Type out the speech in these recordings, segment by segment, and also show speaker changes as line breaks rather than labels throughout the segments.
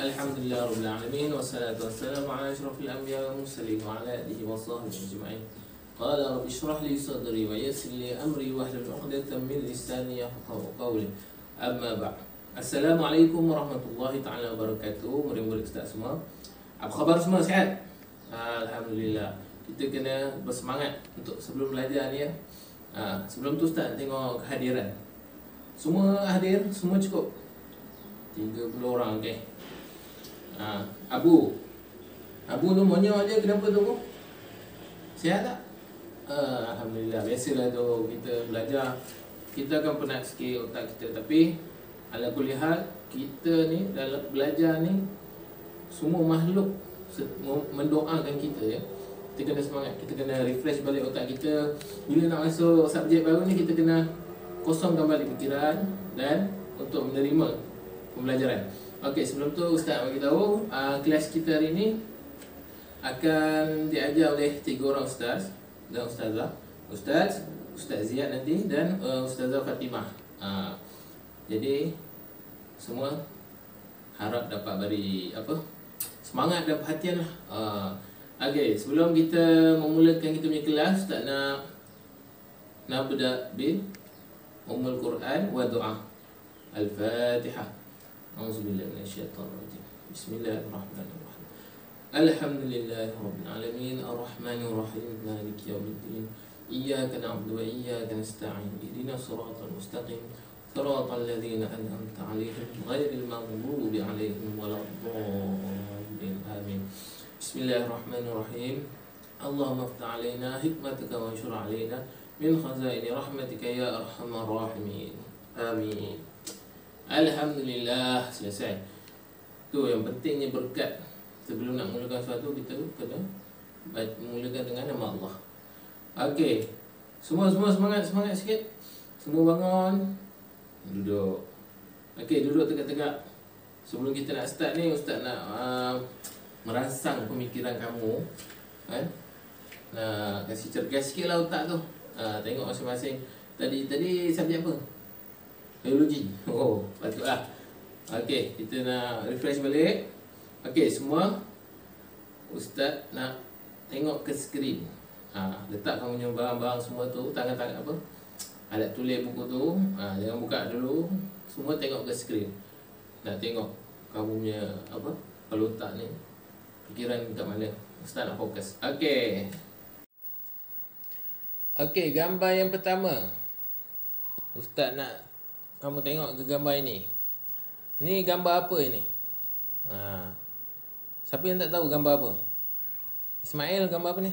Alhamdulillah Rabbil Alamin. Wassalatu wassalamu ala asyrafil anbiya wal mursalin wa ala alihi wa sahbihi ajma'in. Qala rabbi shrah li sadri wa yassir li amri wahlul 'uqdatam min lisani yafqahu qawli. Amma ba'd. Assalamualaikum warahmatullahi taala wabarakatuh. Murid-murid Ustaz semua. Apa khabar semua, sihat? Alhamdulillah. Kita kena bersemangat untuk sebelum belajar ni ya. Sebelum tu Ustaz tengok kehadiran. Semua hadir, semua cukup. 30 orang, okey. Abu tu monyok je, kenapa tu? Sihat tak? Alhamdulillah. Biasalah tu kita belajar, kita akan penat sikit otak kita, tapi ala kulli hal kita ni dalam belajar ni semua makhluk mendoakan kita ya. Kita kena semangat, kita kena refresh balik otak kita. Bila nak masuk subjek baru ni, kita kena kosongkan balik fikiran dan untuk menerima pembelajaran. Okey, sebelum tu Ustaz bagi tahu kelas kita hari ni akan diajar oleh 3 orang ustaz dan ustazah. Ustaz Ziyad nanti dan Ustazah Fatimah. Jadi semua harap dapat beri semangat dan perhatian lah. Okey, sebelum kita memulakan kita punya kelas, Ustaz nak nabda bil Ummul Quran wa doa. Al-Fatihah. A'udzubillahi minasyaitonirrajim. Bismillahirrahmanirrahim. Alhamdulillahirabbil alamin, arrahmanir rahim, maliki yaumiddin. Iyyaka na'budu wa iyyaka nasta'in. Ihdinas siratal mustaqim. Siratal ladzina an'amta 'alaihim ghairil maghdubi 'alaihim waladdallin. Amin. Bismillahirrahmanirrahim. Allahumma iftah 'alaina hikmataka wa anshur 'alaina min khazaini rahmatika ya arhamar rahimin. Amin. Alhamdulillah, selesai. Tu yang pentingnya berkat. Sebelum nak mulakan sesuatu, kita kena mulakan dengan nama Allah. Okey. Semua semangat sikit. Semua bangun. Duduk. Okey, duduk tegak-tegak. Sebelum kita nak start ni, Ustaz nak merangsang pemikiran kamu. Nak kasih cergas sikit lah otak tu. Tengok masing-masing. Tadi subjek apa? Biologi. Patutlah. Okey, kita nak refresh balik. Okey, semua Ustaz nak tengok ke skrin. Letak kamu punya barang-barang semua tu, tangan-tangan alat tulis buku tu. Jangan buka dulu. Semua tengok ke skrin. Nak tengok kamu punya kalau otak ni fikiran kat mana. Ustaz nak fokus. Okey, gambar yang pertama. Ustaz nak kamu tengok ke gambar ini. Ni gambar apa ini? Siapa yang tak tahu gambar apa? Ismail, gambar apa ni?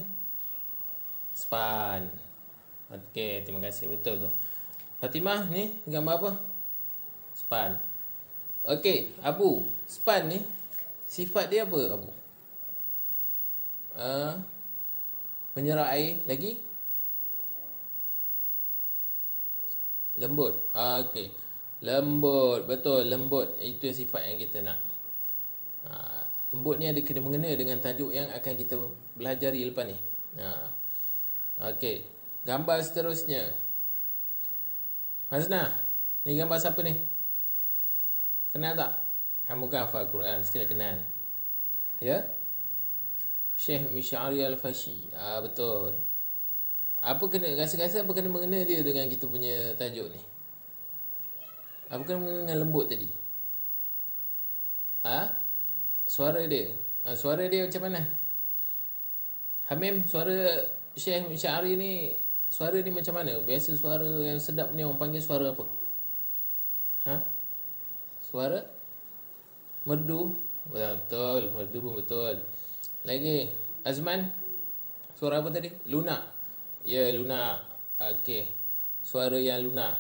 Span. Okey, terima kasih, betul tu. Fatimah, ni gambar apa? Span. Okey, Abu, span ni sifat dia apa, Abu? Menyerap air lagi? Lembut. Okey. Lembut. Betul, lembut. Itu sifat yang kita nak. Lembut ni ada kena mengena dengan tajuk yang akan kita belajari lepas ni. Okey. Gambar seterusnya. Hasna, ni gambar siapa ni? Kenal tak? Kamu kan hafal Quran, mestilah kenal. Ya? Syekh Mish'ari Al-Fashi. Betul. Apa kena rasa-rasa apa kena mengena dia dengan kita punya tajuk ni? Apa kena mengena dengan lembut tadi? Suara dia. Suara dia macam mana? Hamim, suara Syekh Syari ni, suara ni macam mana? Biasa suara yang sedap ni orang panggil suara apa? Suara merdu. Betul, merdu pun betul. Lagi, Azman, suara apa tadi? Lunak. Ya, lunak. Okey. Suara yang lunak.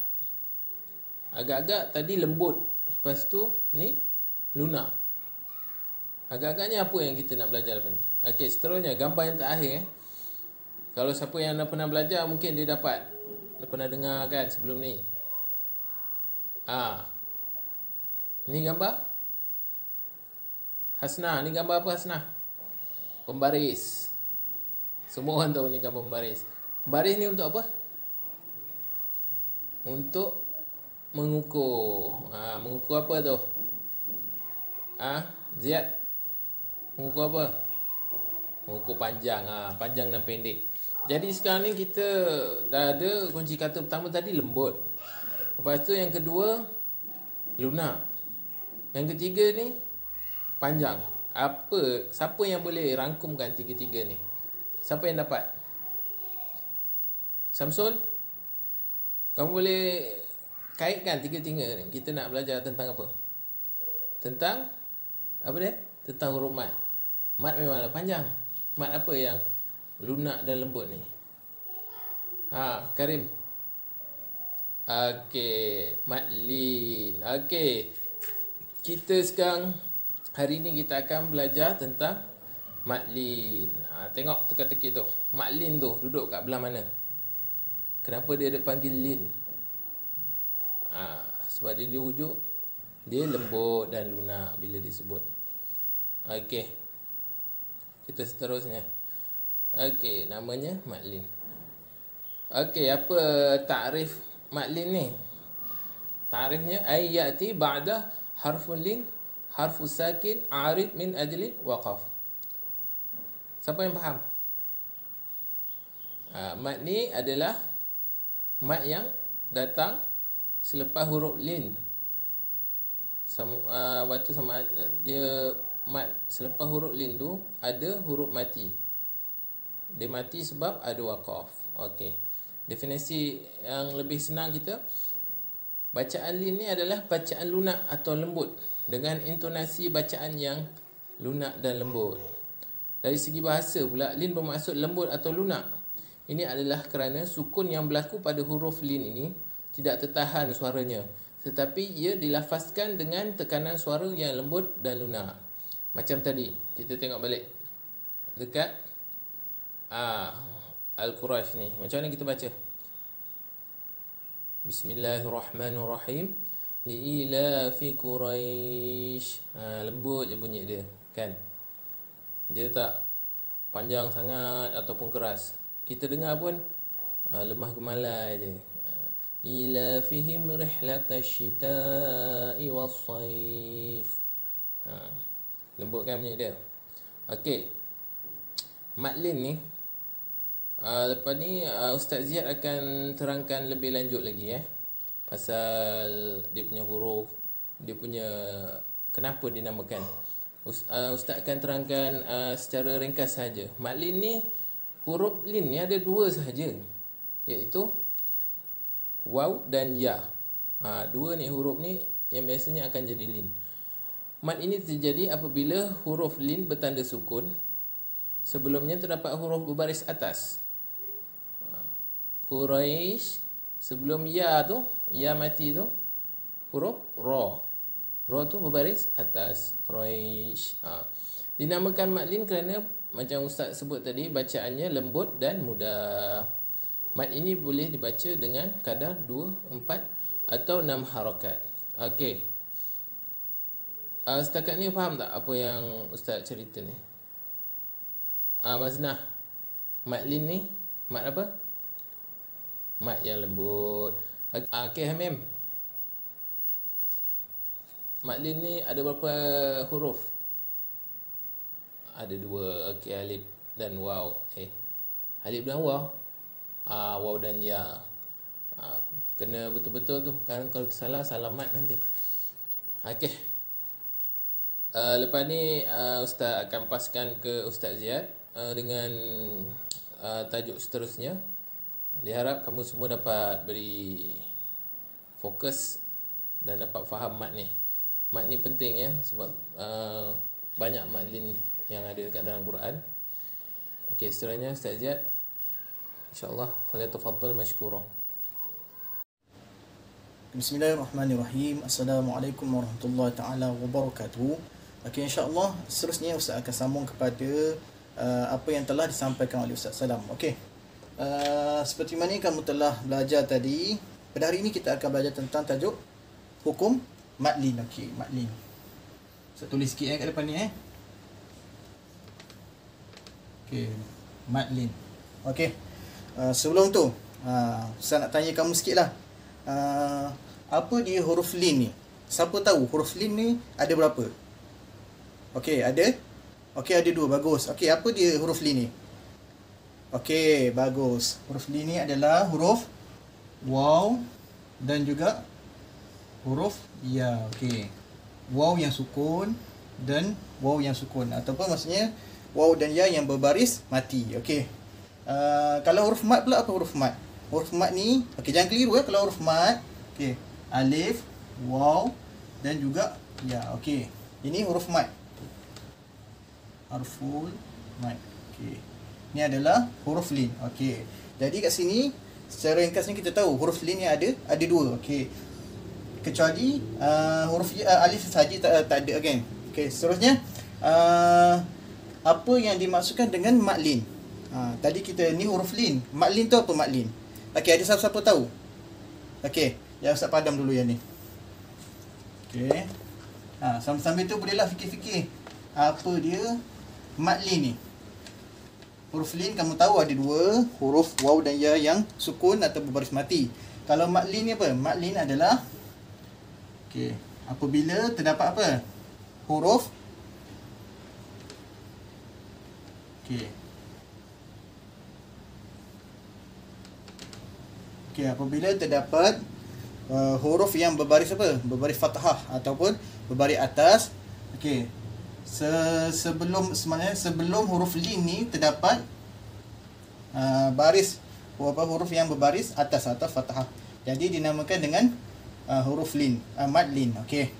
Agak-agak tadi lembut. Lepas tu ni lunak. Agak-agaknya apa yang kita nak belajar lepas ni? Okey, seterusnya gambar yang terakhir. Kalau siapa yang dah pernah belajar, mungkin dia dah pernah dengar kan sebelum ni. Ni gambar Hasna. Ni gambar apa Hasna? Pembaris. Semua orang tahu ni gambar pembaris. Baris ni untuk apa? Untuk mengukur. Mengukur apa tu? Ziyad, mengukur apa? Mengukur panjang. Panjang dan pendek. Jadi sekarang ni kita dah ada kunci kata pertama tadi lembut. Lepas tu yang kedua lunak. Yang ketiga ni panjang. Siapa yang boleh rangkumkan tiga-tiga ni? Siapa yang dapat? Samsul? Kamu boleh kaitkan tiga-tiga ni. Kita nak belajar tentang apa? Tentang apa dia? Tentang huruf mat. Mat memanglah panjang. Mat apa yang lunak dan lembut ni? Karim. Okey, mat lin. Okey. Kita sekarang hari ni kita akan belajar tentang mat lin. Tengok teka-teki tu. Mat lin tu duduk kat belah mana? Kenapa dia dipanggil lin? Sebab dia rujuk dia lembut dan lunak bila disebut. Okey. Kita seterusnya. Okey, namanya mat lin. Okey, apa takrif mat lin ni? Takrifnya ayati ba'da harfun lin, harfus sakin, arid min ajli waqaf. Siapa yang faham? Mat ni adalah mat yang datang selepas huruf lin. Waktu sama dia mat selepas huruf lin tu ada huruf mati. Dia mati sebab ada waqaf. Okey. Definisi yang lebih senang kita, bacaan lin ni adalah bacaan lunak atau lembut dengan intonasi bacaan yang lunak dan lembut. Dari segi bahasa pula, lin bermaksud lembut atau lunak. Ini adalah kerana sukun yang berlaku pada huruf lin ini tidak tertahan suaranya, tetapi ia dilafazkan dengan tekanan suara yang lembut dan lunak. Macam tadi, kita tengok balik dekat Al-Qurash ni. Macam mana kita baca? Bismillahirrahmanirrahim. Li'ilafi Quraish. Lembut je bunyi dia, kan? Dia tak panjang sangat ataupun keras. Kita dengar pun lemah gemalai je. Ilafihim rihlatash shita'i was-sayf. Lembut kan bunyi dia. Okey. Mat lin ni lepas ni Ustaz Ziyad akan terangkan lebih lanjut lagi pasal dia punya huruf, dia punya kenapa dinamakan. Ustaz akan terangkan secara ringkas saja. Mat lin ni, huruf lin ni ada dua sahaja, iaitu waw dan ya. Dua ni huruf ni yang biasanya akan jadi lin. Mat ini terjadi apabila huruf lin bertanda sukun sebelumnya terdapat huruf berbaris atas. Quraish, sebelum ya tu, ya mati tu, huruf ra. Ra tu berbaris atas. Quraish. Dinamakan mat lin kerana macam Ustaz sebut tadi, bacaannya lembut dan mudah. Mat ini boleh dibaca dengan kadar 2, 4 atau 6 harakat. Okey. Setakat ni faham tak apa yang Ustaz cerita ni? Maznah, mat lin ni mat apa? Mat yang lembut. Okey Hamim, mat lin ni ada berapa huruf? Ada 2. Okey, alif dan waw. Alif dan waw. Waw dan ya. Kena betul-betul tu, kan kalau tersalah salamat nanti. Okey. Lepas ni Ustaz akan paskan ke Ustaz Ziyad dengan tajuk seterusnya. Diharap kamu semua dapat beri fokus dan dapat faham mat ni. Mat ni penting sebab banyak mat lin yang ada dekat dalam Quran. Okey, seterusnya Ustaz Ziyad, insya-Allah falyatafaddal mashkura.
Bismillahirrahmanirrahim. Assalamualaikum warahmatullahi taala wabarakatuh. Okey, insya-Allah seterusnya Ustaz akan sambung kepada apa yang telah disampaikan oleh Ustaz Salam. Okey. Seperti mana kamu telah belajar tadi, pada hari ini kita akan belajar tentang tajuk hukum mat lin. Okey, mat lin. Saya tulis sikit kat depan ni Okey, mat lin. Okey. Sebelum tu, saya nak tanya kamu sikitlah. Apa dia huruf lin ni? Siapa tahu huruf lin ni ada berapa? Okey, ada? Okey, ada 2. Bagus. Okey, apa dia huruf lin ni? Okey, bagus. Huruf lin ni adalah huruf waw dan juga huruf ya. Okey. Waw yang sukun dan waw yang sukun, ataupun maksudnya waw dan ya yang berbaris mati. Okey. Kalau huruf mat pula, apa huruf mat? Huruf mat ni, okey, jangan keliru kalau huruf mat. Okey, alif, waw dan juga ya. Okey. Ini huruf mat. Harful mat. Okey. Ini adalah huruf lin. Okey. Jadi kat sini secara ringkasnya kita tahu huruf lin ni ada 2. Okey. Kecuali huruf alif saja tak ada kan. Okey, seterusnya apa yang dimaksudkan dengan mat lin? Tadi kita ni huruf lin. Mat lin tu apa mat lin? Okey, ada siapa-siapa tahu? Okey, yang Ustaz padam dulu yang ni. Okey. Sambil-sambil tu bolehlah fikir-fikir apa dia mat lin ni. Huruf lin kamu tahu ada 2, huruf waw dan ya yang sukun atau berbaris mati. Kalau mat lin ni apa? Mat lin adalah okey, apabila terdapat apa? Huruf Okey, apabila terdapat huruf yang berbaris apa? Berbaris fathah ataupun berbaris atas. Okey. Sebelum huruf lin ni terdapat baris huruf yang berbaris atas atau fathah. Jadi dinamakan dengan huruf lin, mat lin. Okey.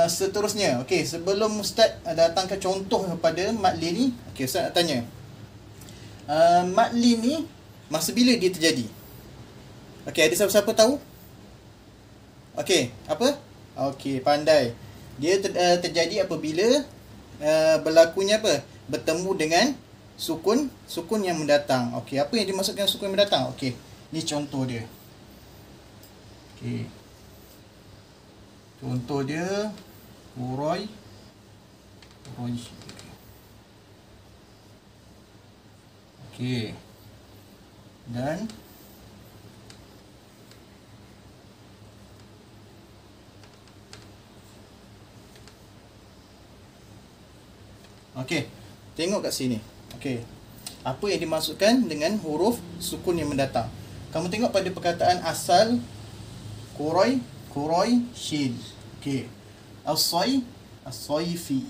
Seterusnya, okey, sebelum Ustaz datangkan contoh kepada mat lin ni, okey, Ustaz nak tanya. Mat lin ni masa bila dia terjadi? Okey, ada siapa-siapa tahu? Okey, apa? Okey, pandai. Dia terjadi apabila berlakunya apa? Bertemu dengan sukun yang mendatang. Okey, apa yang dimaksudkan sukun yang mendatang? Okey, ni contoh dia. Okey. Contoh dia Quraish. Okey. Dan okey, tengok kat sini. Okey. Apa yang dimaksudkan dengan huruf sukun yang mendatang? Kamu tengok pada perkataan asal Quraishin. Okey. As-sayfi.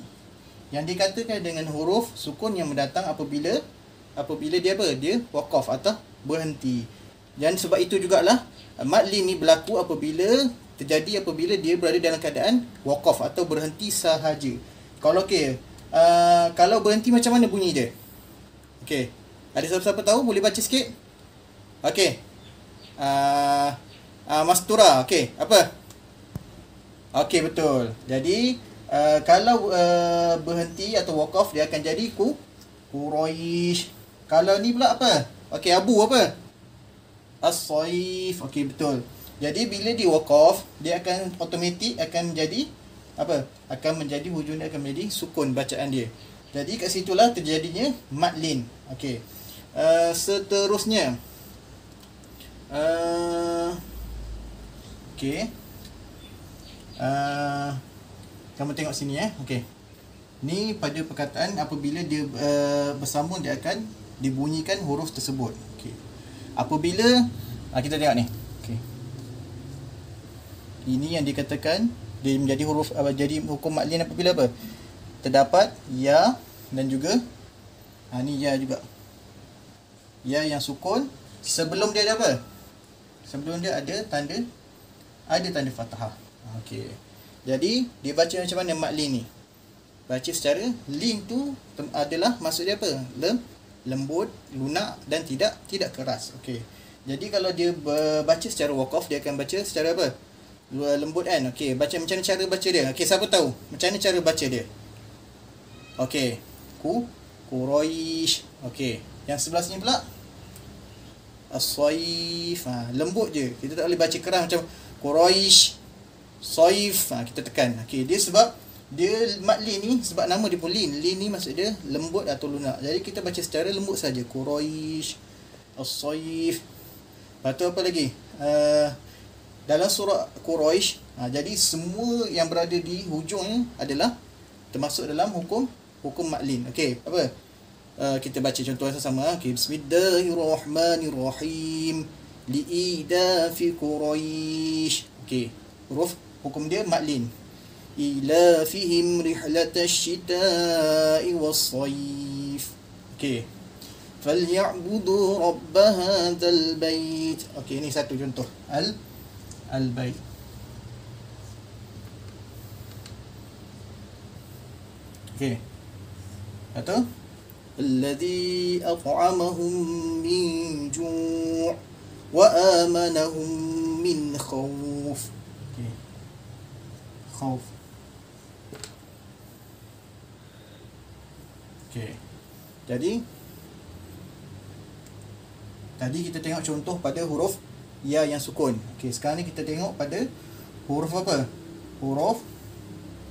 Yang dikatakan dengan huruf sukun yang mendatang apabila dia apa? Dia waqaf atau berhenti. Dan sebab itu jugalah mat lin ni berlaku apabila dia berada dalam keadaan waqaf atau berhenti sahaja. Kalau kalau berhenti macam mana bunyi dia? Okey. Ada siapa-siapa tahu? Boleh baca sikit? Okey. Mastura. Okey. Apa? Okey, betul. Jadi kalau berhenti atau waqaf dia akan jadi Quraish. Kalau ni pula apa? Okey, abu apa? As-saif. Okey, betul. Jadi bila di waqaf dia akan automatik akan menjadi apa? Akan menjadi hujung dia akan menjadi sukun bacaan dia. Jadi kat situlah terjadinya mat lin. Okey. Seterusnya okey. Kamu tengok sini okey. Ni pada perkataan apabila dia bersambung dia akan dibunyikan huruf tersebut. Okey. Apabila kita tengok ni. Okey. Ini yang dikatakan dia menjadi huruf jadi hukum mat lin apabila apa? Terdapat ya dan juga ni ya juga. Ya yang sukun sebelum dia ada apa? Sebelum dia ada tanda fathah. Okey. Jadi dia baca macam mana mat lin ni? Baca secara lin tu adalah maksud dia apa? Lembut, lunak dan tidak keras. Okey. Jadi kalau dia baca secara waqaf dia akan baca secara apa? Lembut kan. Okey, baca macam mana cara baca dia? Okey, siapa tahu macam mana cara baca dia? Okey. Quraish. Okey. Yang sebelah sini pula As-saif. Lembut je. Kita tak boleh baca keras macam Quraish saif. Kita tekan. Okey, dia sebab dia mat lin ni sebab nama dia pun lin. Lin ni maksud dia lembut atau lunak. Jadi kita baca secara lembut saja. Quraish As-saif. Lepas tu apa lagi? Dalam surah Quraish, jadi semua yang berada di hujung ni adalah termasuk dalam hukum maklin. Okey, apa? Kita baca contoh yang sama. Okey, bismillahirrahmanirrahim. Li'idafi Quraisy. Okey, huruf hukum dia maklin. Ilafihim rihlatash shita'i was-sayf. Okey. Falyabudu rabb hadzal bait. Okey, ini satu contoh. Al-bait. Okey. Atau alladhi at'amahum min ju' wa amanahum min khauf. Okey. Khauf. Okey. Jadi tadi kita tengok contoh pada huruf ya yang sukun. Okey, sekarang ni kita tengok pada huruf apa? Huruf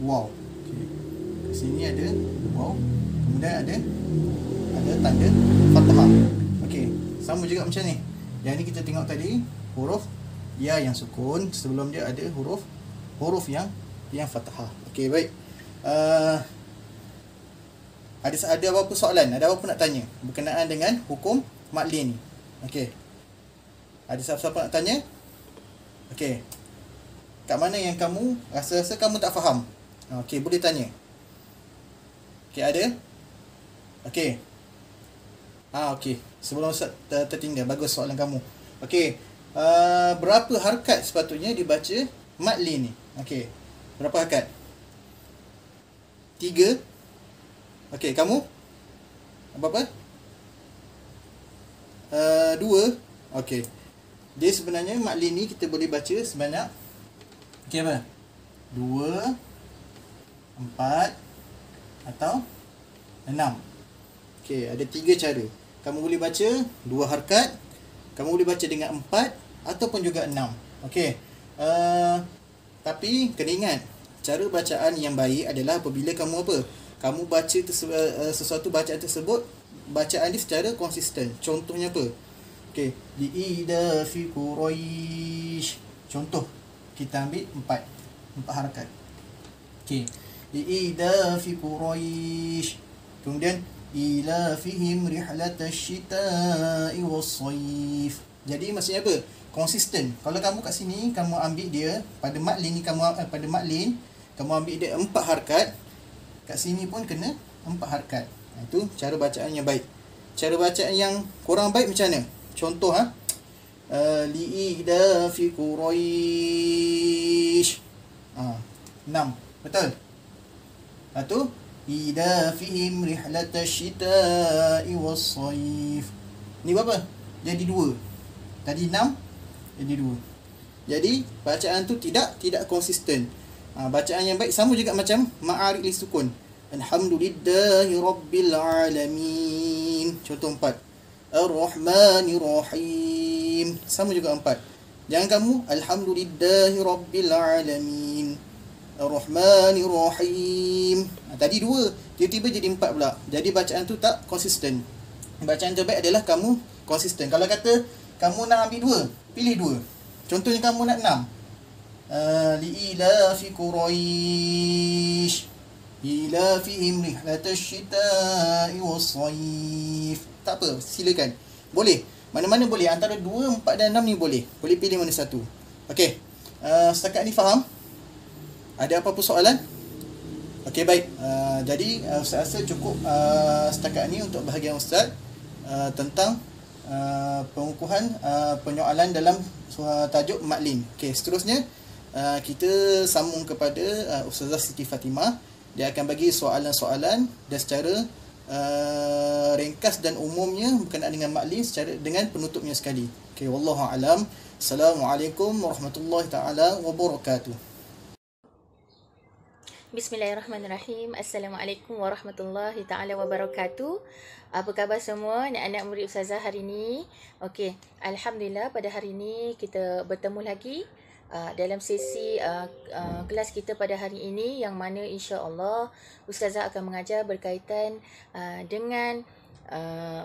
waw. Okey. Kat sini ada waw, kemudian ada tanda fathah. Okey, sama juga macam ni. Yang ni kita tengok tadi huruf ya yang sukun, sebelum dia ada huruf yang fathah. Okey, baik. Ada apa-apa soalan? Ada apa-apa nak tanya berkenaan dengan hukum maklin ni? Okey. Ada siapa-siapa nak tanya? Okey. Kat mana yang kamu rasa kamu tak faham? Okey, boleh tanya. Okey, ada? Okey. Okey. Sebelum Ustaz tertinggal, bagus soalan kamu. Okey. Berapa harakat sepatutnya dibaca maklin ni? Okey. Berapa harakat? 3. Okey, kamu? Apa? 2. Okey. Dia sebenarnya maklin ni kita boleh baca sebanyak apa? 2, 4 atau 6. Okey, ada 3 cara. Kamu boleh baca 2 harakat, kamu boleh baca dengan 4 ataupun juga 6. Okey. Tapi kena ingat, cara bacaan yang baik adalah apabila kamu apa? Kamu baca sesuatu bacaan tersebut, bacaan dia secara konsisten. Contohnya apa? Okey, li'idafi Quraisy. Contoh, kita ambil 4 harakat. Okey, li'idafi Quraisy. Kemudian ilafihim rihlatash shita'i was-sayf. Jadi maksudnya apa? Konsisten. Kalau kamu kat sini kamu ambil dia pada maklin ni, pada maklin kamu ambil dia 4 harakat. Kat sini pun kena 4 harakat. Itu cara bacaan yang baik. Cara bacaan yang kurang baik macam mana? Contoh li'idafi Quraisy. 6. Betul? Lepas idafihim rihlatash shita'i was-sayf. Ni berapa? Jadi 2. Tadi 6, jadi 2. Jadi bacaan tu tidak konsisten. Bacaan yang baik sama juga macam ma'arif li sukun. Alhamdulillahi rabbil alamin. Contoh 4. Ar-Rahmanir-Rahim. Sama juga 4. Jangan kamu Alhamdulillahi rabbil alamin. Ar-Rahmanir-Rahim. Tadi 2, tiba-tiba jadi 4 pula. Jadi bacaan tu tak konsisten. Bacaan terbaik adalah kamu konsisten. Kalau kata kamu nak ambil 2, pilih 2. Contohnya kamu nak 6. Li'ilafi Quraisy ilafihim rihlatash shita'i was-sayf. Tak apa, silakan. Boleh. Mana-mana boleh. Antara 2, 4 dan 6 ni boleh. Boleh pilih mana satu. Okey. Setakat ni faham? Ada apa-apa soalan? Okey, baik. Jadi Ustaz rasa cukup setakat ni untuk bahagian Ustaz tentang pengukuhan penyoalan dalam tajuk maklin. Okey, seterusnya kita sambung kepada Ustazah Siti Fatimah. Dia akan bagi soalan-soalan dan secara ringkas dan umumnya berkenaan dengan maklin dengan penutupnya sekali. Okey, wallahu alam. Assalamualaikum warahmatullahi taala wabarakatuh.
Bismillahirrahmanirrahim. Assalamualaikum warahmatullahi taala wabarakatuh. Apa khabar semua anak-anak murid Ustazah hari ini? Okey, alhamdulillah pada hari ini kita bertemu lagi dalam sesi kelas kita pada hari ini, yang mana insya-Allah Ustazah akan mengajar berkaitan dengan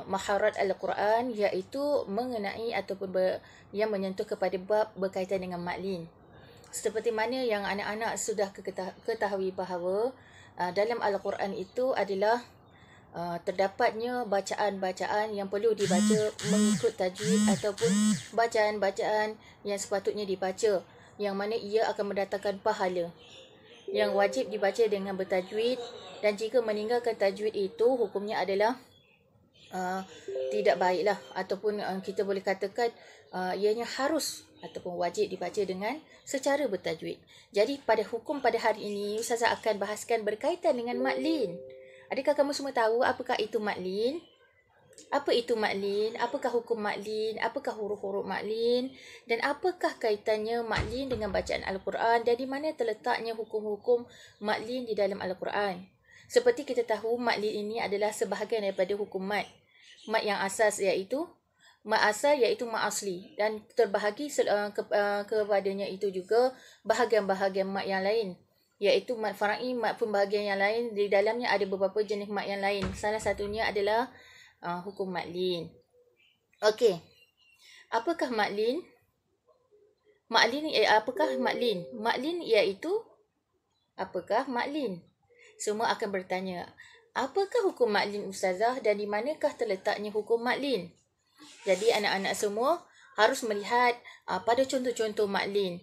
maharat Al-Quran, iaitu mengenai ataupun yang menyentuh kepada bab berkaitan dengan maklin. Seperti mana yang anak-anak sudah ketahui bahawa dalam Al-Quran itu adalah terdapatnya bacaan-bacaan yang perlu dibaca mengikut tajwid ataupun bacaan-bacaan yang sepatutnya dibaca, yang mana ia akan mendatangkan pahala, yang wajib dibaca dengan bertajwid. Dan jika meninggalkan tajwid itu, hukumnya adalah tidak baiklah, ataupun kita boleh katakan ianya harus ataupun wajib dibaca dengan secara bertajwid. Jadi pada hukum pada hari ini, Ustazah akan bahaskan berkaitan dengan maklin. Adakah kamu semua tahu apakah itu maklin? Apa itu maklin? Apakah hukum maklin? Apakah huruf-huruf maklin? Dan apakah kaitannya maklin dengan bacaan Al-Quran? Dan di mana terletaknya hukum-hukum maklin di dalam Al-Quran? Seperti kita tahu, maklin ini adalah sebahagian daripada hukum mat. Mat yang asas iaitu mat asal iaitu mat asli, dan terbahagi kepadanya itu juga bahagian-bahagian mat yang lain, iaitu mat fara'i, mat pembahagian yang lain. Di dalamnya ada beberapa jenis mat yang lain. Salah satunya adalah hukum maklin. Okey. Apakah maklin? Apakah maklin? Maklin iaitu apakah maklin? Semua akan bertanya, apakah hukum maklin Ustazah, dan di manakah terletaknya hukum maklin? Jadi anak-anak semua harus melihat pada contoh-contoh maklin.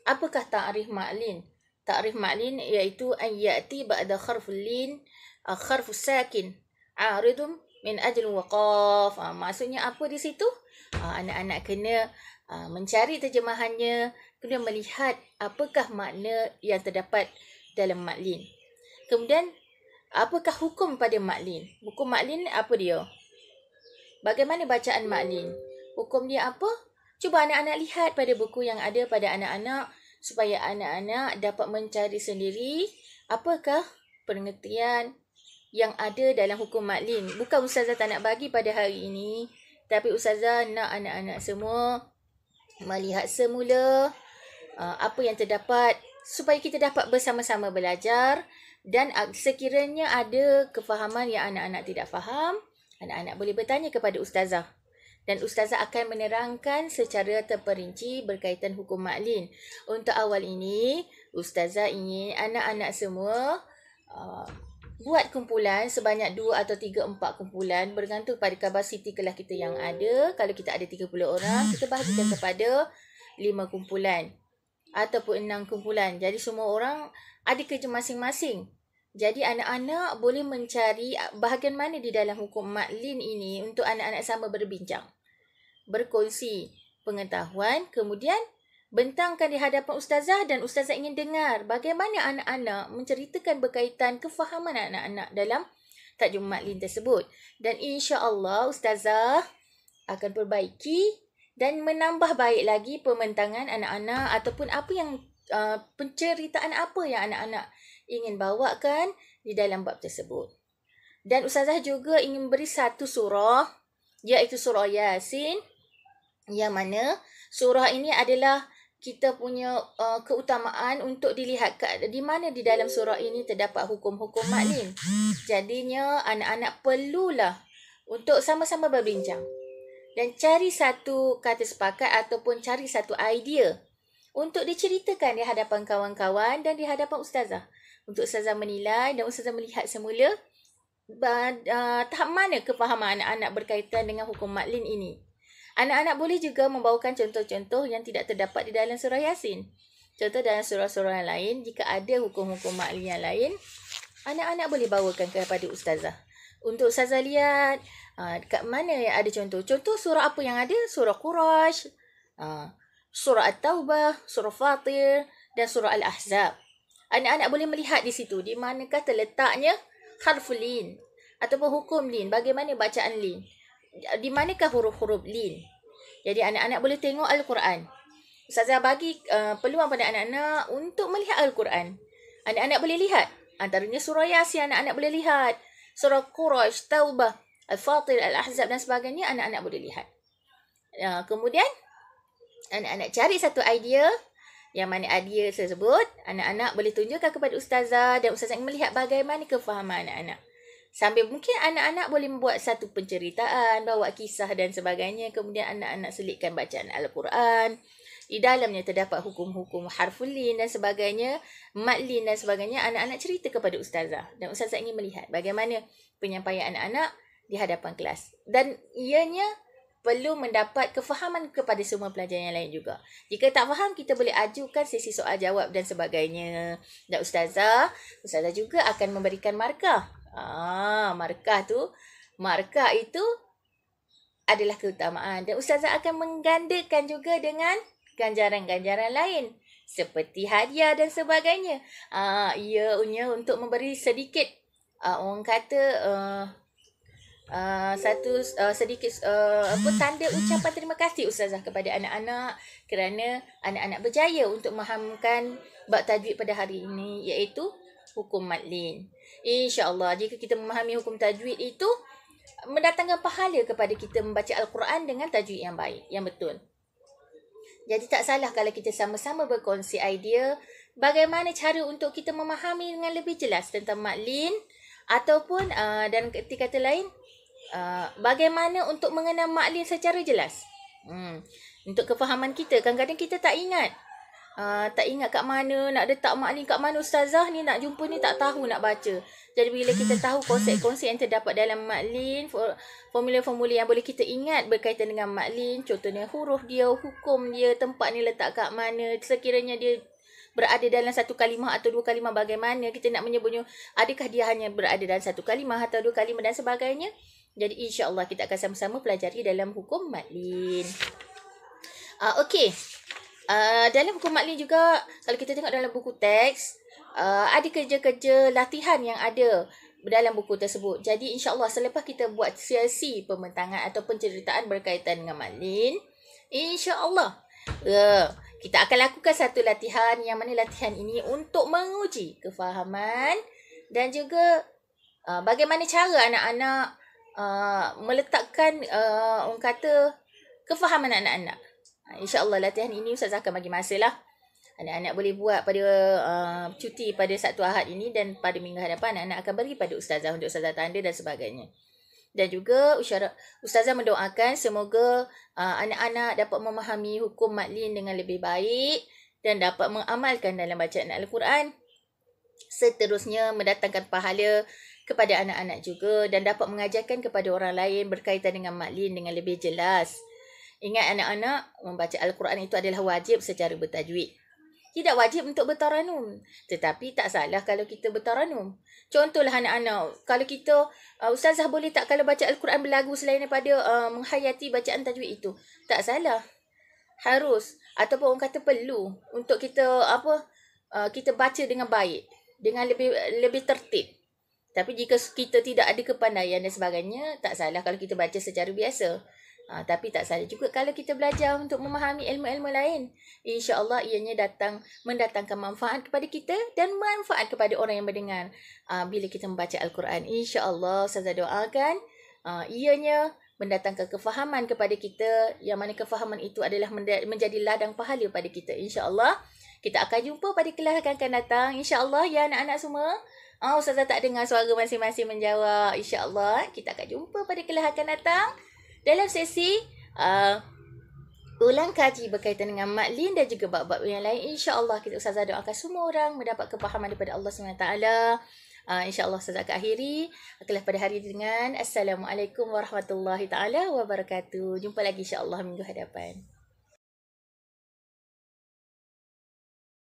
Apakah ta'rif maklin? Ta'rif maklin iaitu an ya'ti ba'da kharful lin, kharfus sakin, 'aridum min ajl waqaf. Maksudnya apa di situ? Anak-anak kena mencari terjemahannya, kena melihat apakah makna yang terdapat dalam maklin. Kemudian, apakah hukum pada maklin? Hukum maklin apa dia? Bagaimana bacaan maklin? Hukum dia apa? Cuba anak-anak lihat pada buku yang ada pada anak-anak, supaya anak-anak dapat mencari sendiri apakah pengertian yang ada dalam hukum maklin. Bukan Ustazah tak nak bagi pada hari ini, tapi Ustazah nak anak-anak semua melihat semula apa yang terdapat, supaya kita dapat bersama-sama belajar. Dan sekiranya ada kefahaman yang anak-anak tidak faham, anak-anak boleh bertanya kepada Ustazah. Dan Ustazah akan menerangkan secara terperinci berkaitan hukum maklin. Untuk awal ini, Ustazah ingin anak-anak semua buat kumpulan sebanyak 2 atau 3, 4 kumpulan, bergantung pada kapasiti kelas kita yang ada. Kalau kita ada 30 orang, kita bahagikan kepada 5 kumpulan ataupun 6 kumpulan. Jadi semua orang ada kerja masing-masing. Jadi anak-anak boleh mencari bahagian mana di dalam hukum maklin ini untuk anak-anak sama berbincang, berkongsi pengetahuan, kemudian bentangkan di hadapan Ustazah, dan Ustazah ingin dengar bagaimana anak-anak menceritakan berkaitan kefahaman anak-anak dalam tajuk maklin tersebut. Dan insya-Allah Ustazah akan perbaiki dan menambah baik lagi pembentangan anak-anak, ataupun apa yang penceritaan apa yang anak-anak ingin bawakan di dalam bab tersebut. Dan Ustazah juga ingin beri satu surah, iaitu surah Yasin, yang mana surah ini adalah kita punya keutamaan untuk dilihat di mana di dalam surah ini terdapat hukum-hukum maklin. Jadinya anak-anak perlulah untuk sama-sama berbincang dan cari satu kata sepakat ataupun cari satu idea untuk diceritakan di hadapan kawan-kawan dan di hadapan Ustazah. Untuk Ustazah menilai dan Ustazah melihat semula tahap mana kefahaman anak-anak berkaitan dengan hukum maklin ini. Anak-anak boleh juga membawakan contoh-contoh yang tidak terdapat di dalam surah Yasin. Contoh dalam surah-surah yang lain, jika ada hukum-hukum maklin yang lain, anak-anak boleh bawakan kepada Ustazah. Untuk Ustazah lihat kat mana yang ada contoh. Contoh surah apa yang ada? Surah Quraisy, surah At-Taubah, surah Fatir dan surah Al-Ahzab. Anak-anak boleh melihat di situ di manakah terletaknya harful lin ataupun hukum lin, bagaimana bacaan lin, di manakah huruf-huruf lin. Jadi anak-anak boleh tengok Al-Quran. Ustazah bagi peluang pada anak-anak untuk melihat Al-Quran. Anak-anak boleh lihat antaranya surah Yasin, anak-anak boleh lihat surah Quraisy, Taubah, Al-Fatir, Al-Ahzab dan sebagainya, anak-anak boleh lihat. Kemudian anak-anak cari satu idea, yang mana idea tersebut anak-anak boleh tunjukkan kepada Ustazah, dan Ustazah ingin melihat bagaimana kefahaman anak-anak. Sambil mungkin anak-anak boleh membuat satu penceritaan, bawa kisah dan sebagainya. Kemudian anak-anak selitkan bacaan Al-Quran. Di dalamnya terdapat hukum-hukum harful lin dan sebagainya, mad lin dan sebagainya. Anak-anak cerita kepada ustazah dan ustazah ingin melihat bagaimana penyampaian anak-anak di hadapan kelas. Dan ianya perlu mendapat kefahaman kepada semua pelajar yang lain juga. Jika tak faham, kita boleh ajukan sesi soal jawab dan sebagainya. Dan ustazah juga akan memberikan markah. Markah itu adalah keutamaan. Dan ustazah akan menggandakan juga dengan ganjaran-ganjaran lain. Seperti hadiah dan sebagainya. Ianya untuk memberi sedikit, orang kata, tanda ucapan terima kasih ustazah kepada anak-anak kerana anak-anak berjaya untuk memahamkan bab tajwid pada hari ini, iaitu hukum mad lin. InsyaAllah jika kita memahami hukum tajwid itu mendatangkan pahala kepada kita membaca Al-Quran dengan tajwid yang baik, yang betul. Jadi tak salah kalau kita sama-sama berkongsi idea bagaimana cara untuk kita memahami dengan lebih jelas tentang mad lin, ataupun dan kata lain, bagaimana untuk mengenal mad lin secara jelas. Untuk kefahaman kita, kadang-kadang kita tak ingat. Tak ingat kat mana, nak letak mad lin kat mana ustazah ni, nak jumpa ni tak tahu nak baca. Jadi bila kita tahu konsep-konsep yang terdapat dalam mad lin, formula-formula yang boleh kita ingat berkaitan dengan mad lin, contohnya huruf dia, hukum dia, tempat ni letak kat mana, sekiranya dia berada dalam satu kalimah atau dua kalimah, bagaimana kita nak menyebutnya, adakah dia hanya berada dalam satu kalimah atau dua kalimah dan sebagainya. Jadi insya-Allah kita akan sama-sama pelajari dalam hukum mad lin. Okey. Dalam hukum mad lin juga, kalau kita tengok dalam buku teks, ada kerja-kerja latihan yang ada dalam buku tersebut. Jadi insya-Allah selepas kita buat sesi pembentangan atau penceritaan berkaitan dengan mad lin, insya-Allah kita akan lakukan satu latihan, yang mana latihan ini untuk menguji kefahaman dan juga bagaimana cara anak-anak meletakkan orang kata kefahaman anak-anak. InsyaAllah latihan ini Ustazah akan bagi masa lah. Anak-anak boleh buat pada cuti pada Sabtu Ahad ini, dan pada minggu hadapan anak-anak akan beri pada Ustazah untuk Ustazah tanda dan sebagainya. Dan juga Ustazah mendoakan semoga anak-anak dapat memahami hukum mad lin dengan lebih baik dan dapat mengamalkan dalam bacaan Al-Quran. Seterusnya mendatangkan pahala kepada anak-anak juga, dan dapat mengajarkan kepada orang lain berkaitan dengan mad lin dengan lebih jelas. Ingat anak-anak, membaca Al-Quran itu adalah wajib secara bertajwid. Tidak wajib untuk bertaranum. Tetapi tak salah kalau kita bertaranum. Contohlah anak-anak, kalau kita, ustazah boleh tak kalau baca Al-Quran berlagu selain daripada menghayati bacaan tajwid itu? Tak salah. Harus. Ataupun orang kata perlu untuk kita kita baca dengan baik. Dengan lebih tertib. Tapi jika kita tidak ada kepandaian dan sebagainya, tak salah kalau kita baca secara biasa. Tapi tak salah juga kalau kita belajar untuk memahami ilmu-ilmu lain. InsyaAllah ianya mendatangkan manfaat kepada kita dan manfaat kepada orang yang mendengar bila kita membaca Al-Quran. InsyaAllah saya doakan ianya mendatangkan kefahaman kepada kita, yang mana kefahaman itu adalah menjadi ladang pahala pada kita. InsyaAllah kita akan jumpa pada kelas akan datang. InsyaAllah ya anak-anak semua. Ustazah tak dengar suara masing-masing menjawab. InsyaAllah kita akan jumpa pada kelas akan datang dalam sesi ulang kaji berkaitan dengan mad lin dan juga bab-bab yang lain. InsyaAllah kita Ustazah doakan semua orang mendapat kefahaman daripada Allah SWT. InsyaAllah Ustazah akan akhiri kelas pada hari ini dengan Assalamualaikum warahmatullahi taala wabarakatuh. Jumpa lagi insyaAllah minggu hadapan.